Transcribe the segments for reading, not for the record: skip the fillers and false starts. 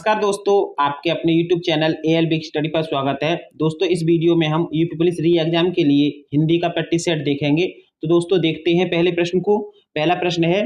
नमस्कार दोस्तों, आपके अपने YouTube channel AL big study पर स्वागत है। दोस्तों इस वीडियो में हम यूपी पुलिस री एग्जाम के लिए हिंदी का प्रैक्टिस सेट देखेंगे। तो दोस्तों देखते हैं पहले प्रश्न को। पहला प्रश्न है,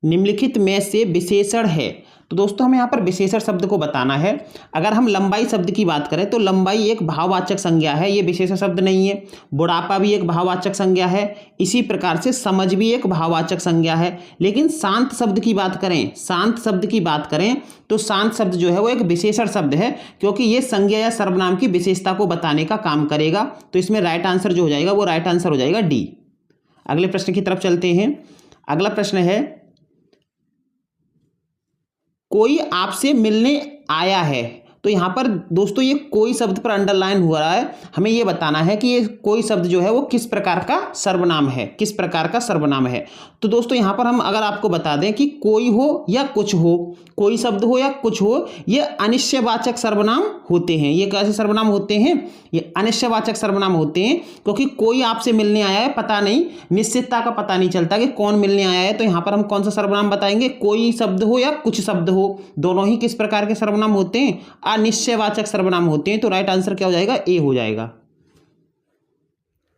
निम्नलिखित में से विशेषण है। तो दोस्तों हमें यहाँ पर विशेषण शब्द को बताना है। अगर हम लंबाई शब्द की बात करें तो लंबाई एक भाववाचक संज्ञा है, ये विशेषण शब्द नहीं है। बुढ़ापा भी एक भाववाचक संज्ञा है, इसी प्रकार से समझ भी एक भाववाचक संज्ञा है। लेकिन शांत शब्द की बात करें, शांत शब्द की बात करें तो शांत शब्द जो है वो एक विशेषण शब्द है, क्योंकि ये संज्ञा या सर्वनाम की विशेषता को बताने का काम करेगा। तो इसमें राइट आंसर जो हो जाएगा वो राइट आंसर हो जाएगा डी। अगले प्रश्न की तरफ चलते हैं। अगला प्रश्न है, कोई आपसे मिलने आया है। तो यहां पर दोस्तों ये कोई शब्द पर अंडरलाइन हो रहा है, हमें ये बताना है कि ये कोई शब्द जो है वो किस प्रकार का सर्वनाम है, किस प्रकार का सर्वनाम है। तो दोस्तों यहां पर हम अगर आपको बता दें कि कोई हो या कुछ हो, कोई शब्द हो या कुछ हो, ये अनिश्चयवाचक सर्वनाम होते हैं। ये कैसे सर्वनाम होते हैं? ये अनिश्चयवाचक सर्वनाम होते हैं, क्योंकि कोई आपसे मिलने आया है, पता नहीं, निश्चितता का पता नहीं चलता कि कौन मिलने आया है। तो यहां पर हम कौन सा सर्वनाम बताएंगे? कोई शब्द हो या कुछ शब्द हो, दोनों ही किस प्रकार के सर्वनाम होते हैं? अनिश्चयवाचक सर्वनाम होते हैं। तो राइट आंसर क्या हो जाएगा? ए हो जाएगा।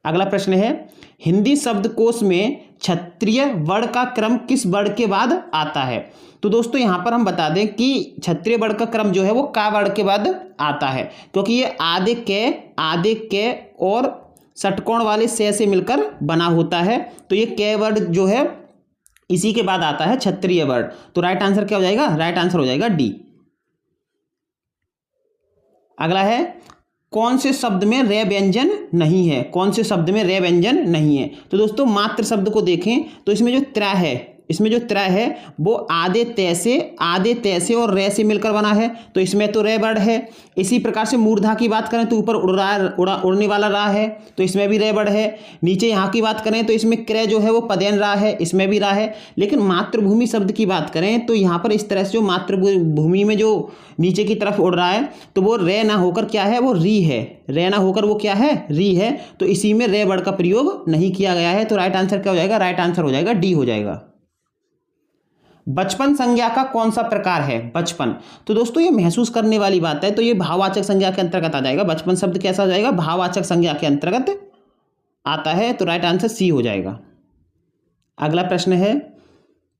अगला प्रश्न है, हिंदी शब्दकोश में क्षत्रिय वर्ण का क्रम किस वर्ण के बाद आता है? तो दोस्तों यहां पर हम बता दें कि क्षत्रिय वर्ण का क्रम जो है वो का वर्ण के बाद आता है, क्योंकि ये आधे के और षटकोण वाले से मिलकर बना होता है। तो ये के वर्ण जो है इसी के बाद आता है क्षत्रिय वर्ण। तो राइट आंसर क्या हो जाएगा? राइट आंसर हो जाएगा डी। अगला है, कौन से शब्द में रे व्यंजन नहीं है? कौन से शब्द में रे व्यंजन नहीं है? तो दोस्तों मात्र शब्द को देखें तो इसमें जो त्रा है, इसमें जो त्रा है वो आधे तय से और रे से मिलकर बना है, तो इसमें तो रे वर्ण है। इसी प्रकार से मूर्धा की बात करें तो ऊपर उड़ने वाला रा है, तो इसमें भी रे वर्ण है। नीचे यहाँ की बात करें तो इसमें क्रय जो है वो पदेन रा है, इसमें भी रा है। लेकिन मातृभूमि शब्द की बात करें तो यहाँ पर इस तरह से जो मातृभूमि में जो नीचे की तरफ उड़ रहा है तो वो रे ना होकर क्या है? वो री है। रे ना होकर वो क्या है? री है। तो इसी में रे वर्ण का प्रयोग नहीं किया गया है। तो राइट आंसर क्या हो जाएगा? राइट आंसर हो जाएगा डी हो जाएगा। बचपन संज्ञा का कौन सा प्रकार है? बचपन, तो दोस्तों ये महसूस करने वाली बात है, तो ये भाववाचक संज्ञा के अंतर्गत आ जाएगा। बचपन शब्द कैसा हो जाएगा? भाववाचक संज्ञा के अंतर्गत आता है। तो राइट आंसर सी हो जाएगा। अगला प्रश्न है,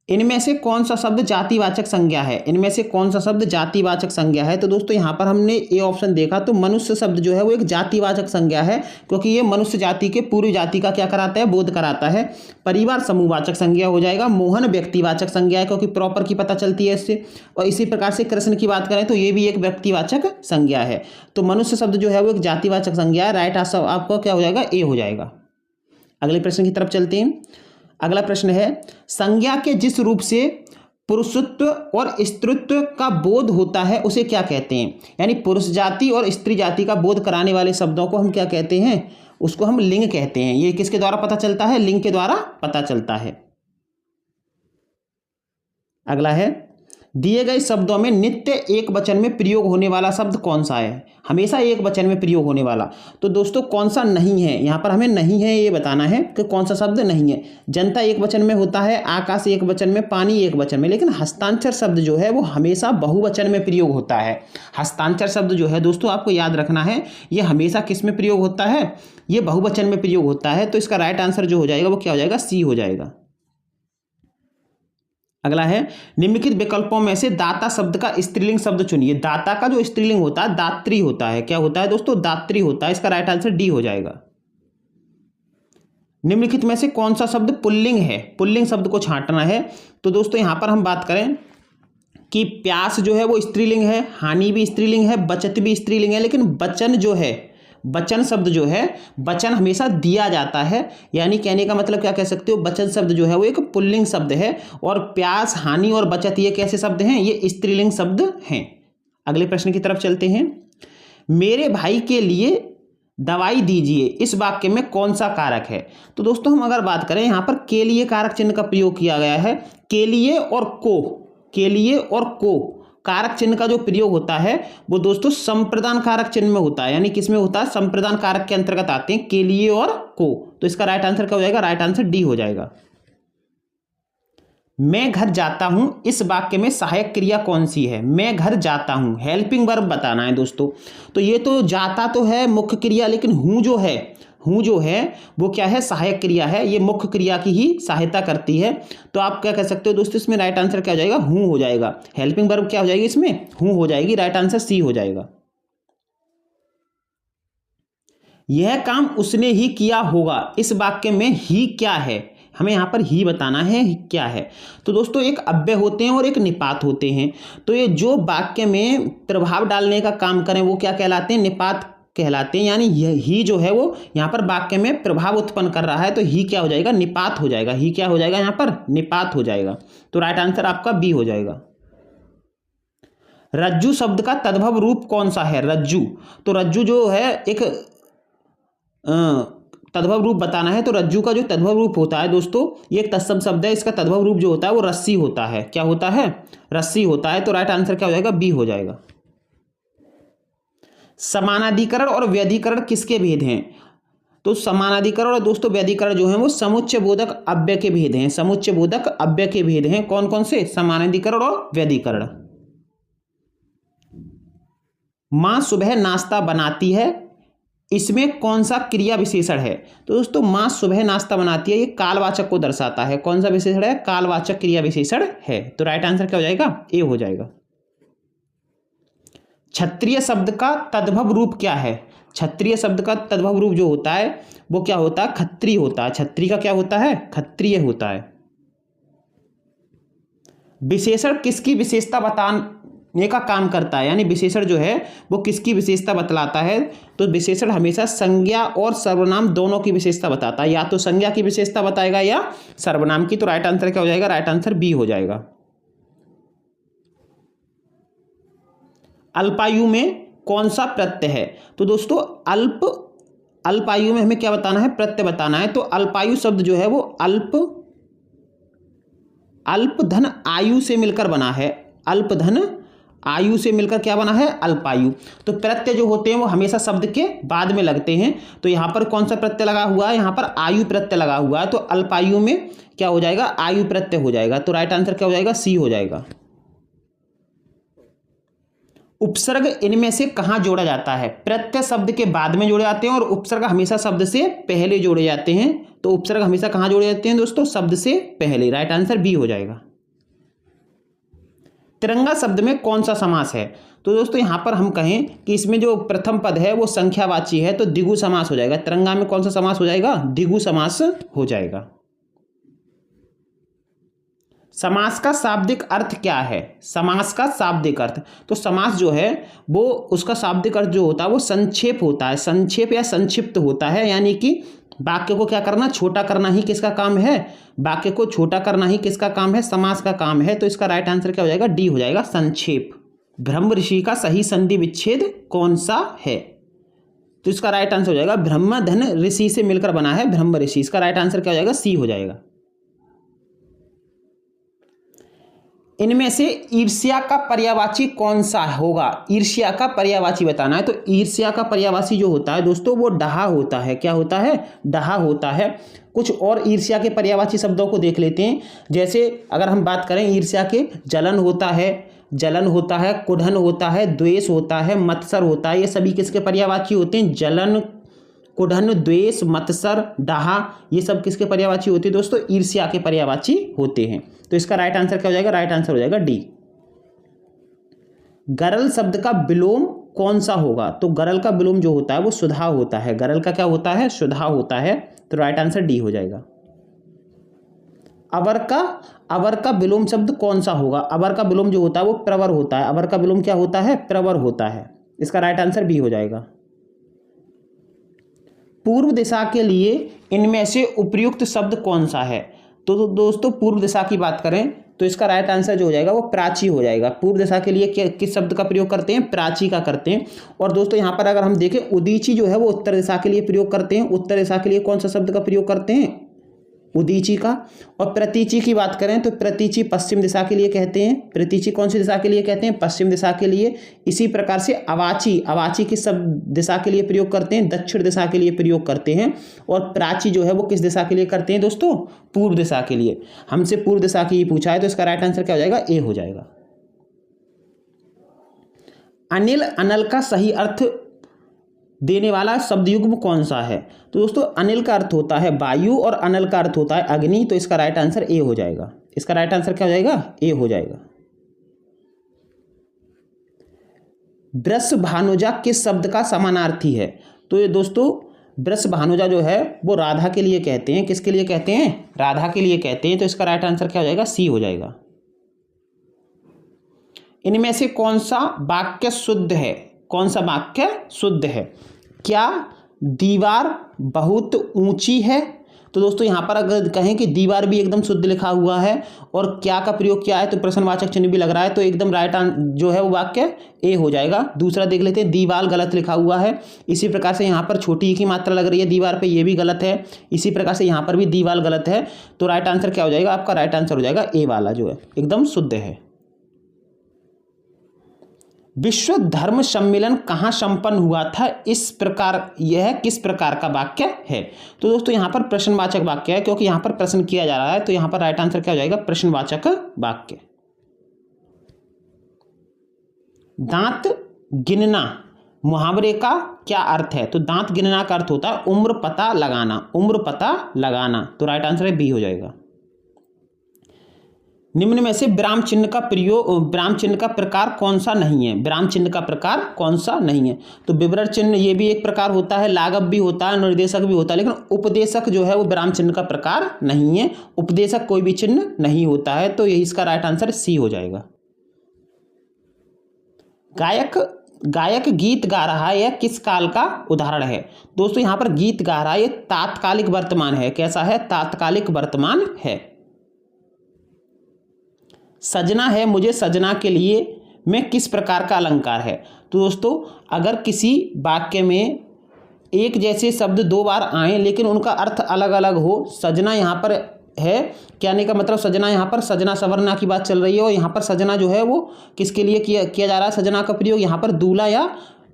इनमें से कौन सा शब्द जातिवाचक संज्ञा है? इनमें से कौन सा शब्द जातिवाचक संज्ञा है? तो दोस्तों यहाँ पर हमने ए ऑप्शन देखा, तो मनुष्य शब्द जो है वो एक जातिवाचक संज्ञा है, क्योंकि ये मनुष्य जाति के पूरी जाति का क्या कराता है? बोध कराता है। परिवार समूहवाचक संज्ञा हो जाएगा। मोहन व्यक्तिवाचक संज्ञा है, क्योंकि प्रॉपर की पता चलती है इससे। और इसी प्रकार से कृष्ण की बात करें तो ये भी एक व्यक्तिवाचक संज्ञा है। तो मनुष्य शब्द जो है वो एक जातिवाचक संज्ञा है। राइट आंसर आपको क्या हो जाएगा? ए हो जाएगा। अगले प्रश्न की तरफ चलते हैं। अगला प्रश्न है, संज्ञा के जिस रूप से पुरुषत्व और स्त्रीत्व का बोध होता है उसे क्या कहते हैं? यानी पुरुष जाति और स्त्री जाति का बोध कराने वाले शब्दों को हम क्या कहते हैं? उसको हम लिंग कहते हैं। ये किसके द्वारा पता चलता है? लिंग के द्वारा पता चलता है। अगला है, दिए गए शब्दों में नित्य एक वचन में प्रयोग होने वाला शब्द कौन सा है? हमेशा एक वचन में प्रयोग होने वाला। तो दोस्तों कौन सा नहीं है? यहाँ पर हमें नहीं है ये बताना है कि कौन सा शब्द नहीं है। जनता एक वचन में होता है, आकाश एक वचन में, पानी एक वचन में, लेकिन हस्ताक्षर शब्द जो है वो हमेशा बहुवचन में प्रयोग होता है। हस्ताक्षर शब्द जो है दोस्तों आपको याद रखना है, ये हमेशा किस में प्रयोग होता है? ये बहुवचन में प्रयोग होता है। तो इसका राइट आंसर जो हो जाएगा वो क्या हो जाएगा? सी हो जाएगा। अगला है, निम्नलिखित विकल्पों में से दाता शब्द का स्त्रीलिंग शब्द चुनिए। दाता का जो स्त्रीलिंग होता है दात्री होता है। क्या होता है दोस्तों? दात्री होता है। इसका राइट आंसर डी हो जाएगा। निम्नलिखित में से कौन सा शब्द पुल्लिंग है? पुल्लिंग शब्द को छांटना है। तो दोस्तों यहां पर हम बात करें कि प्यास जो है वो स्त्रीलिंग है, हानि भी स्त्रीलिंग है, बचत भी स्त्रीलिंग है, लेकिन वचन जो है, वचन शब्द जो है, वचन हमेशा दिया जाता है। यानी कहने का मतलब क्या कह सकते हो? वचन शब्द जो है वो एक पुल्लिंग शब्द है, और प्यास, हानि और बचत ये कैसे शब्द हैं? ये स्त्रीलिंग शब्द हैं। अगले प्रश्न की तरफ चलते हैं। मेरे भाई के लिए दवाई दीजिए, इस वाक्य में कौन सा कारक है? तो दोस्तों हम अगर बात करें, यहाँ पर के लिए कारक चिन्ह का प्रयोग किया गया है। के लिए और को कारक चिन्ह का जो प्रयोग होता है वो दोस्तों संप्रदान कारक चिन्ह में होता है। यानी किस में होता है? संप्रदान कारक के अंतर्गत आते हैं के लिए और को। तो इसका राइट आंसर क्या हो जाएगा? राइट आंसर डी हो जाएगा। मैं घर जाता हूं, इस वाक्य में सहायक क्रिया कौन सी है? मैं घर जाता हूं, हेल्पिंग वर्ब बताना है दोस्तों। तो ये तो जाता तो है मुख्य क्रिया, लेकिन हूं जो है वो क्या है? सहायक क्रिया है। ये मुख्य क्रिया की ही सहायता करती है। तो आप क्या कह सकते हो दोस्तों, इसमें राइट आंसर क्या हो जाएगा? हूं हो जाएगा। हेल्पिंग वर्ब क्या हो जाएगी इसमें? हूं हो जाएगी। राइट आंसर सी हो जाएगा। यह काम उसने ही किया होगा, इस वाक्य में ही क्या है? हमें यहाँ पर ही बताना है क्या है। तो दोस्तों एक अव्यय होते हैं और एक निपात होते हैं। तो ये जो वाक्य में प्रभाव डालने का काम करें वो क्या कहलाते हैं? निपात कहलाते हैं। यानी ही जो है वो यहाँ पर वाक्य में प्रभाव उत्पन्न कर रहा है, तो ही क्या हो जाएगा? निपात हो जाएगा। ही क्या हो जाएगा? यहाँ पर निपात हो जाएगा। तो राइट आंसर आपका बी हो जाएगा। रज्जू शब्द का तद्भव रूप कौन सा है? रज्जू, तो रज्जू जो है एक तद्भव रूप बताना है। तो रज्जू का जो तद्भव रूप होता है दोस्तों, ये एक तत्सम शब्द है। इसका तद्भव रूप जो होता है वो रस्सी होता है। क्या होता है? रस्सी होता है। तो राइट आंसर क्या हो जाएगा? बी हो जाएगा। समानाधिकरण और व्यधिकरण किसके भेद हैं? तो समानाधिकरण और दोस्तों व्यधिकरण जो है वो समुच्चय बोधक अव्यय के भेद हैं। समुच्चय बोधक अव्यय के भेद हैं। कौन कौन से? समानाधिकरण और व्यधिकरण। मां सुबह नाश्ता बनाती है, इसमें कौन सा क्रिया विशेषण है? तो दोस्तों मां सुबह नाश्ता बनाती है, ये कालवाचक को दर्शाता है। कौन सा विशेषण है? कालवाचक क्रिया विशेषण है। तो राइट आंसर क्या हो जाएगा? ए हो जाएगा। क्षत्रिय शब्द का तद्भव रूप क्या है? क्षत्रिय शब्द का तद्भव रूप जो होता है वो क्या होता है? क्षत्रिय होता है। क्षत्रिय का क्या होता है? क्षत्रिय होता है। विशेषण किसकी विशेषता बताने का काम करता है? यानी विशेषण जो है वो किसकी विशेषता बतलाता है? तो विशेषण हमेशा संज्ञा और सर्वनाम दोनों की विशेषता बताता है। या तो संज्ञा की विशेषता बताएगा या सर्वनाम की। तो राइट आंसर क्या हो जाएगा? राइट आंसर बी हो जाएगा। अल्पायु में कौन सा प्रत्यय है? तो दोस्तों अल्पायु में हमें क्या बताना है? प्रत्यय बताना है। तो अल्पायु शब्द जो है वो अल्प धन आयु से मिलकर बना है। अल्प धन आयु से मिलकर क्या बना है? अल्पायु। तो प्रत्यय जो होते हैं वो हमेशा शब्द के बाद में लगते हैं। तो यहाँ पर कौन सा प्रत्यय लगा हुआ है? यहाँ पर आयु प्रत्यय लगा हुआ है। तो अल्पायु में क्या हो जाएगा? आयु प्रत्यय हो जाएगा। तो राइट आंसर क्या हो जाएगा? सी हो जाएगा। उपसर्ग इनमें से कहाँ जोड़ा जाता है? प्रत्यय शब्द के बाद में जोड़े जाते हैं और उपसर्ग हमेशा शब्द से पहले जोड़े जाते हैं। तो उपसर्ग हमेशा कहाँ जोड़े जाते हैं दोस्तों? शब्द से पहले। राइट आंसर बी हो जाएगा। तिरंगा शब्द में कौन सा समास है? तो दोस्तों यहां पर हम कहें कि इसमें जो प्रथम पद है वो संख्यावाची है, तो द्विगु समास हो जाएगा। तिरंगा में कौन सा समास हो जाएगा? द्विगु समास हो जाएगा। समास का शाब्दिक अर्थ क्या है? समास का शाब्दिक अर्थ, तो समास जो है वो उसका शाब्दिक अर्थ जो होता है वो संक्षेप होता है। संक्षेप या संक्षिप्त होता है। यानी कि वाक्य को क्या करना? छोटा करना ही किसका काम है? वाक्य को छोटा करना ही किसका काम है? समास का काम है। तो इसका राइट आंसर क्या हो जाएगा? डी हो जाएगा, संक्षेप। ब्रह्म ऋषि का सही संधि विच्छेद कौन सा है? तो इसका राइट आंसर हो जाएगा ब्रह्म धन ऋषि से मिलकर बना है ब्रह्म ऋषि। इसका राइट आंसर क्या हो जाएगा? सी हो जाएगा। इनमें से ईर्ष्या का पर्यायवाची कौन सा होगा? ईर्ष्या का पर्यायवाची बताना है। तो ईर्ष्या का पर्यायवाची जो होता है दोस्तों वो डहा होता है। क्या होता है? डहा होता है। कुछ और ईर्ष्या के पर्यायवाची शब्दों को देख लेते हैं। जैसे अगर हम बात करें ईर्ष्या के, जलन होता है, कुढ़न होता है, द्वेष होता है, मत्सर होता है। ये सभी किसके पर्यायवाची होते हैं? जलन, कुढ़न, द्वेष, मत्सर, डाहा, ये सब किसके पर्यायवाची होते हैं दोस्तों? ईर्ष्या के पर्यायवाची होते हैं। तो इसका राइट आंसर क्या हो जाएगा? राइट आंसर हो जाएगा डी। गरल शब्द का विलोम कौन सा होगा? तो गरल का विलोम जो होता है वो सुधा होता है। गरल का क्या होता है? सुधा होता है। तो राइट आंसर डी हो जाएगा। अवर का विलोम शब्द कौन सा होगा? अवर का विलोम जो होता है वो प्रवर होता है। अवर का विलोम क्या होता है? प्रवर होता है। इसका राइट आंसर बी हो जाएगा। पूर्व दिशा के लिए इनमें से उपयुक्त शब्द कौन सा है? तो दोस्तों पूर्व दिशा की बात करें तो इसका राइट आंसर जो हो जाएगा वो प्राची हो जाएगा। पूर्व दिशा के लिए किस शब्द का प्रयोग करते हैं? प्राची का करते हैं। और दोस्तों यहाँ पर अगर हम देखें उदीची जो है वो उत्तर दिशा के लिए प्रयोग करते हैं। उत्तर दिशा के लिए कौन सा शब्द का प्रयोग करते हैं? उदीची का। और प्रतीची की बात करें तो प्रतीची पश्चिम दिशा के लिए कहते हैं। प्रतीची कौन सी दिशा के लिए कहते हैं? पश्चिम दिशा के लिए। इसी प्रकार से अवाची, अवाची किस सब दिशा के लिए प्रयोग करते हैं? दक्षिण दिशा के लिए प्रयोग करते हैं। और प्राची जो है वो किस दिशा के लिए करते हैं दोस्तों? पूर्व दिशा के लिए। हमसे पूर्व दिशा की ही पूछा है तो इसका राइट आंसर क्या हो जाएगा? ए हो जाएगा। अनिल, अनल का सही अर्थ देने वाला शब्द युग्म कौन सा है? तो दोस्तों अनिल का अर्थ होता है वायु और अनल का अर्थ होता है अग्नि, तो इसका राइट आंसर ए हो जाएगा। इसका राइट आंसर क्या हो जाएगा? ए हो जाएगा। वृष भानुजा किस शब्द का समानार्थी है? तो ये दोस्तों वृष भानुजा जो है वो राधा के लिए कहते हैं। किसके लिए कहते हैं? राधा के लिए कहते हैं, तो इसका राइट आंसर क्या हो जाएगा? सी हो जाएगा। इनमें से कौन सा वाक्य शुद्ध है? कौन सा वाक्य शुद्ध है? क्या दीवार बहुत ऊंची है? तो दोस्तों यहाँ पर अगर कहें कि दीवार भी एकदम शुद्ध लिखा हुआ है और क्या का प्रयोग किया है तो प्रश्नवाचक चिन्ह भी लग रहा है, तो एकदम राइट जो है वो वाक्य ए हो जाएगा। दूसरा देख लेते हैं, दीवार गलत लिखा हुआ है। इसी प्रकार से यहाँ पर छोटी की मात्रा लग रही है दीवार पे, ये भी गलत है। इसी प्रकार से यहाँ पर भी दीवार गलत है, तो राइट आंसर क्या हो जाएगा? आपका राइट आंसर हो जाएगा ए वाला जो है एकदम शुद्ध है। विश्व धर्म सम्मेलन कहाँ संपन्न हुआ था? इस प्रकार यह किस प्रकार का वाक्य है? तो दोस्तों यहाँ पर प्रश्नवाचक वाक्य है, क्योंकि यहाँ पर प्रश्न किया जा रहा है, तो यहाँ पर राइट आंसर क्या हो जाएगा? प्रश्नवाचक वाक्य। दांत गिनना मुहावरे का क्या अर्थ है? तो दांत गिनना का अर्थ होता है उम्र पता लगाना, उम्र पता लगाना, तो राइट आंसर है बी हो जाएगा। निम्न में से विराम चिन्ह का प्रयोग, विराम चिन्ह का प्रकार कौन सा नहीं है? विराम चिन्ह का प्रकार कौन सा नहीं है? तो विवरण चिन्ह ये भी एक प्रकार होता है, लाघव भी होता है, निर्देशक भी होता है, लेकिन उपदेशक जो है वो विराम चिन्ह का प्रकार नहीं है। उपदेशक कोई भी चिन्ह नहीं होता है, तो यही इसका राइट आंसर सी हो जाएगा। गायक गीत गा रहा है, यह किस काल का उदाहरण है? दोस्तों यहाँ पर गीत गा रहा है, ये तात्कालिक वर्तमान है। कैसा है? तात्कालिक वर्तमान है। सजना है मुझे सजना के लिए में किस प्रकार का अलंकार है? तो दोस्तों अगर किसी वाक्य में एक जैसे शब्द दो बार आए लेकिन उनका अर्थ अलग अलग हो, सजना यहाँ पर है, कहने का मतलब सजना यहाँ पर सजना सवरना की बात चल रही है, और यहाँ पर सजना जो है वो किसके लिए किया जा रहा है? सजना का प्रयोग यहाँ पर दूल्हा या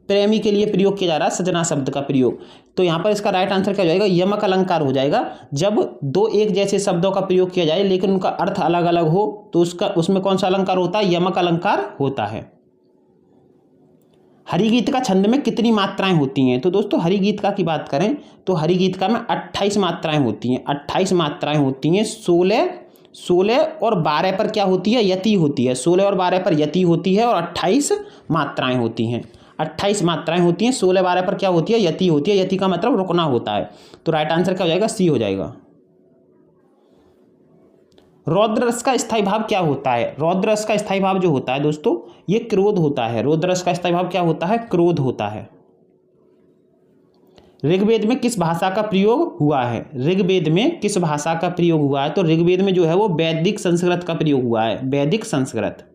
प्रेमी के लिए प्रयोग किया जा रहा है सजना शब्द का प्रयोग। तो यहाँ पर इसका राइट आंसर क्या हो जाएगा? यमक अलंकार हो जाएगा। जब दो एक जैसे शब्दों का प्रयोग किया जाए लेकिन उनका अर्थ अलग अलग हो तो उसमें कौन सा अलंकार होता है? यमक अलंकार होता है। हरिगीत का छंद में कितनी मात्राएं होती हैं? तो दोस्तों हरिगीत का की बात करें तो हरिगीत का में 28 मात्राएं होती हैं। 28 मात्राएं होती हैं। 16 और 12 पर क्या होती है? यति होती है। 16 और 12 पर यति होती है और 28 मात्राएं होती हैं। 28 मात्राएं होती हैं। 16-12 पर क्या होती है? यति होती है। यति का मतलब रुकना होता है, तो राइट आंसर क्या हो जाएगा? सी हो जाएगा। रौद्र रस का स्थायी भाव क्या होता है? रौद्र रस का स्थायी भाव जो होता है दोस्तों ये क्रोध होता है। रौद्र रस का स्थायी भाव क्या होता है? क्रोध होता है। ऋग्वेद में किस भाषा का प्रयोग हुआ है? ऋग्वेद में किस भाषा का प्रयोग हुआ है? तो ऋग्वेद में जो है वो वैदिक संस्कृत का प्रयोग हुआ है, वैदिक संस्कृत।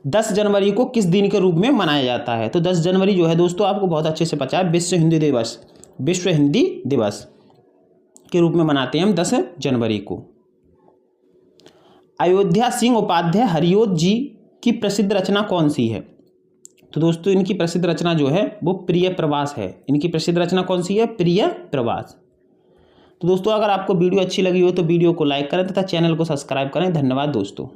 10 जनवरी को किस दिन के रूप में मनाया जाता है? तो 10 जनवरी जो है दोस्तों आपको बहुत अच्छे से पता है, विश्व हिंदी दिवस, विश्व हिंदी दिवस के रूप में मनाते हैं हम 10 जनवरी को। अयोध्या सिंह उपाध्याय हरिओत जी की प्रसिद्ध रचना कौन सी है? तो दोस्तों इनकी प्रसिद्ध रचना जो है वो प्रिय प्रवास है। इनकी प्रसिद्ध रचना कौन सी है? प्रिय प्रवास। तो दोस्तों अगर आपको वीडियो अच्छी लगी हो तो वीडियो को लाइक करें तथा चैनल को सब्सक्राइब करें। धन्यवाद दोस्तों।